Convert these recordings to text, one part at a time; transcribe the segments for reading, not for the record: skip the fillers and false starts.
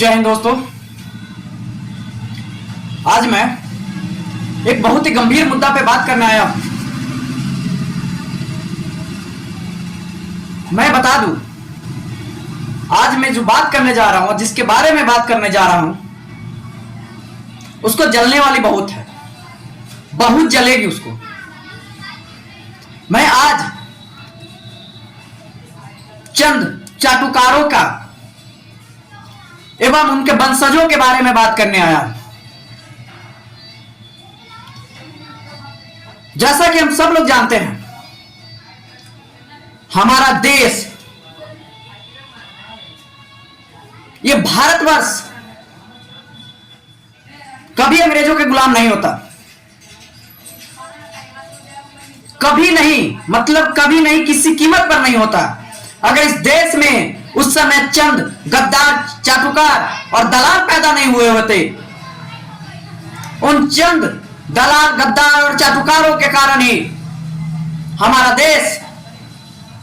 जय हिंद दोस्तों। आज मैं एक बहुत ही गंभीर मुद्दा पे बात करने आया हूं। मैं बता दूं, आज मैं जो बात करने जा रहा हूं, जिसके बारे में बात करने जा रहा हूं, उसको जलने वाली बहुत है, बहुत जलेगी उसको। मैं आज चंद चाटुकारों का एवं उनके वंशजों के बारे में बात करने आया। जैसा कि हम सब लोग जानते हैं, हमारा देश, ये भारतवर्ष कभी अंग्रेजों के गुलाम नहीं होता, कभी नहीं, मतलब कभी नहीं, किसी कीमत पर नहीं होता। अगर इस देश में उस समय चंद गद्दार, चाटुकार और दलाल पैदा नहीं हुए होते, उन चंद दलाल, गद्दार और चाटुकारों के कारण ही हमारा देश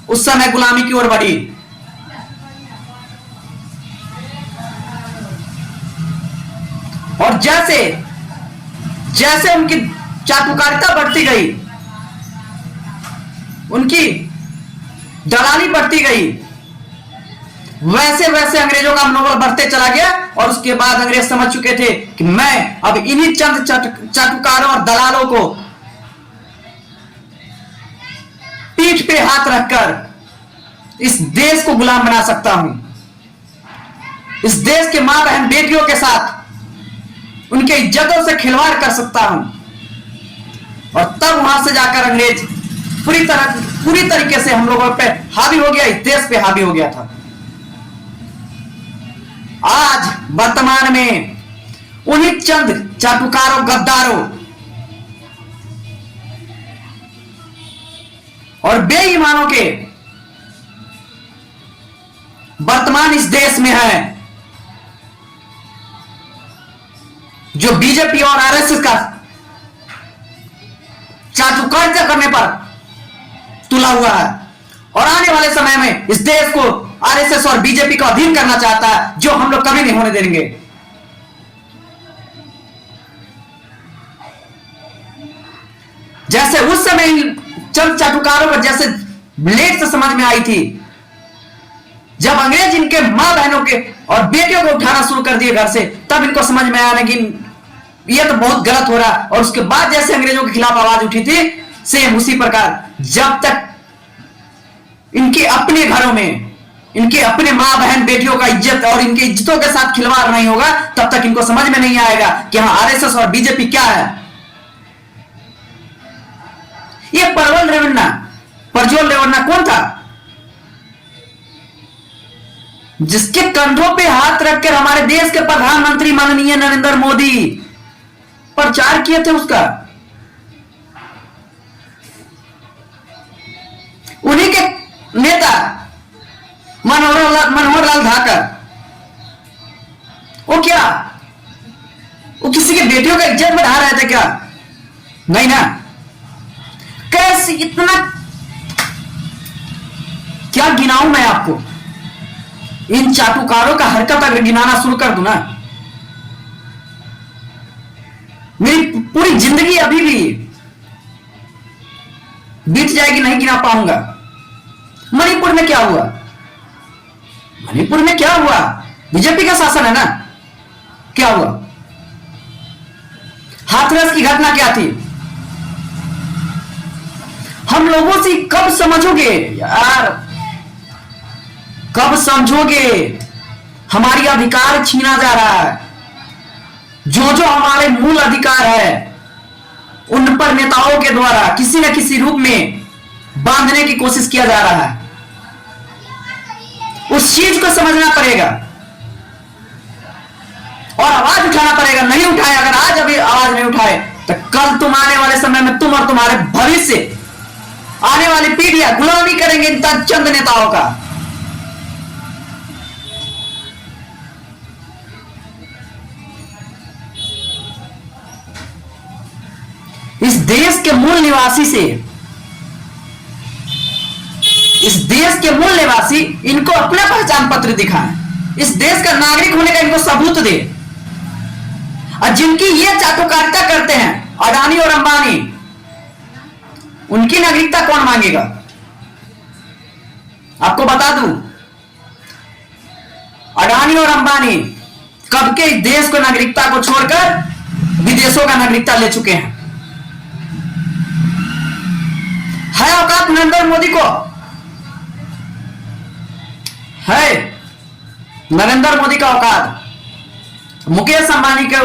उस समय गुलामी की ओर बढ़ी। और जैसे जैसे उनकी चाटुकारिता बढ़ती गई, उनकी दलाली बढ़ती गई, वैसे वैसे अंग्रेजों का मनोबल बढ़ते चला गया। और उसके बाद अंग्रेज समझ चुके थे कि मैं अब इन्हीं चंद चाटुकारों और दलालों को पीठ पे हाथ रखकर इस देश को गुलाम बना सकता हूं। इस देश के मां बहन बेटियों के साथ उनके इज्जतों से खिलवाड़ कर सकता हूं। और तब वहां से जाकर अंग्रेज पूरी तरीके से हम लोगों पे हावी हो गया, इस देश पे हावी हो गया था। आज वर्तमान में उन्हीं चंद चाटुकारों, गद्दारों और बेईमानों के वर्तमान इस देश में है, जो बीजेपी और आरएसएस का चाटुकारिता करने पर तुला हुआ है। और आने वाले समय में इस देश को आरएसएस और बीजेपी को अधीन करना चाहता है, जो हम लोग कभी नहीं होने देंगे। जैसे उस समय चंद चाटुकारों को जैसे लेट से समझ में आई थी, जब अंग्रेज इनके मां बहनों के और बेटियों को उठाना शुरू कर दिए घर से, तब इनको समझ में आया कि यह तो बहुत गलत हो रहा। और उसके बाद जैसे अंग्रेजों के खिलाफ आवाज उठी थी, सेम उसी प्रकार, जब तक इनके अपने घरों में इनके अपने मां बहन बेटियों का इज्जत और इनकी इज्जतों के साथ खिलवाड़ नहीं होगा, तब तक इनको समझ में नहीं आएगा कि हाँ, आरएसएस और बीजेपी क्या है। ये परजोल रेवन्ना कौन था, जिसके कंधों पे हाथ रखकर हमारे देश के प्रधानमंत्री माननीय नरेंद्र मोदी प्रचार किए थे उसका। उन्हीं के नेता मनोहर लाल धाकर, वो किसी के बेटियों का इज्जत बढ़ा रहे थे क्या? नहीं ना। कैसे इतना, क्या गिनाऊं मैं आपको? इन चाटुकारों का हरकत अगर गिनाना शुरू कर दूं ना, मेरी पूरी जिंदगी अभी भी बीत जाएगी, नहीं गिना पाऊंगा। मणिपुर में क्या हुआ? मणिपुर में क्या हुआ? बीजेपी का शासन है ना, क्या हुआ? हाथरस की घटना क्या थी? हम लोगों से कब समझोगे यार, कब समझोगे? हमारी अधिकार छीना जा रहा है। जो जो हमारे मूल अधिकार है, उन पर नेताओं के द्वारा किसी न किसी रूप में बांधने की कोशिश किया जा रहा है। उस चीज को समझना पड़ेगा और आवाज उठाना पड़ेगा। नहीं उठाए, अगर आज अभी आवाज नहीं उठाए, तो कल तुम आने वाले समय में तुम और तुम्हारे भविष्य, आने वाली पीढ़ियां गुलामी करेंगे इन चंद नेताओं का। इस देश के मूल निवासी से, इस देश के मूल निवासी इनको अपना पहचान पत्र दिखाएं। इस देश का नागरिक होने का इनको सबूत दे। और जिनकी ये चाटुकारिता करते हैं अडानी और अंबानी, उनकी नागरिकता कौन मांगेगा? आपको बता दूं, अडानी और अंबानी कब के देश को नागरिकता को छोड़कर विदेशों का नागरिकता ले चुके हैं। है औकात नरेंद्र मोदी को? है नरेंद्र मोदी का औकात? मुकेश अंबानी के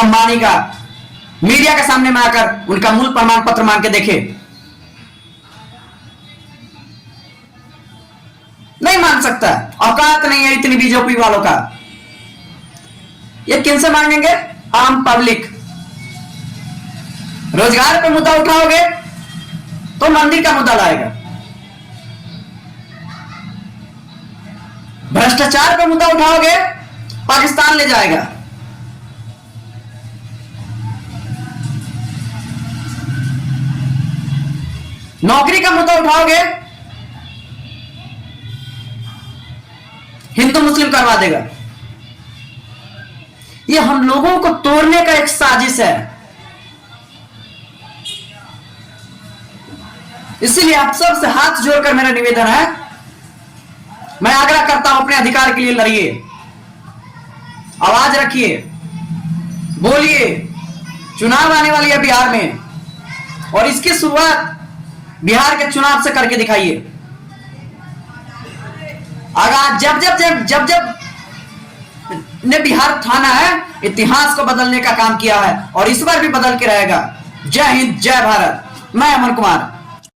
अंबानी का मीडिया के सामने में आकर उनका मूल प्रमाण पत्र मांग के देखे, नहीं मान सकता। औकात नहीं है इतनी बीजेपी वालों का। ये किनसे मांगेंगे? आम पब्लिक। रोजगार पे मुद्दा उठाओगे तो मंदिर का मुद्दा लाएगा, भ्रष्टाचार पे मुद्दा उठाओगे पाकिस्तान ले जाएगा, नौकरी का मुद्दा उठाओगे हिंदू मुस्लिम करवा देगा। ये हम लोगों को तोड़ने का एक साजिश है। इसीलिए आप सबसे हाथ जोड़कर मेरा निवेदन है, मैं आग्रह करता हूं अपने अधिकार के लिए लड़िए, आवाज रखिए, बोलिए। चुनाव आने वाली है बिहार में और इसकी शुरुआत बिहार के चुनाव से करके दिखाइए। अगर जब ने बिहार थाना है, इतिहास को बदलने का काम किया है और इस बार भी बदल के रहेगा। जय हिंद, जय भारत। मैं अमन कुमार।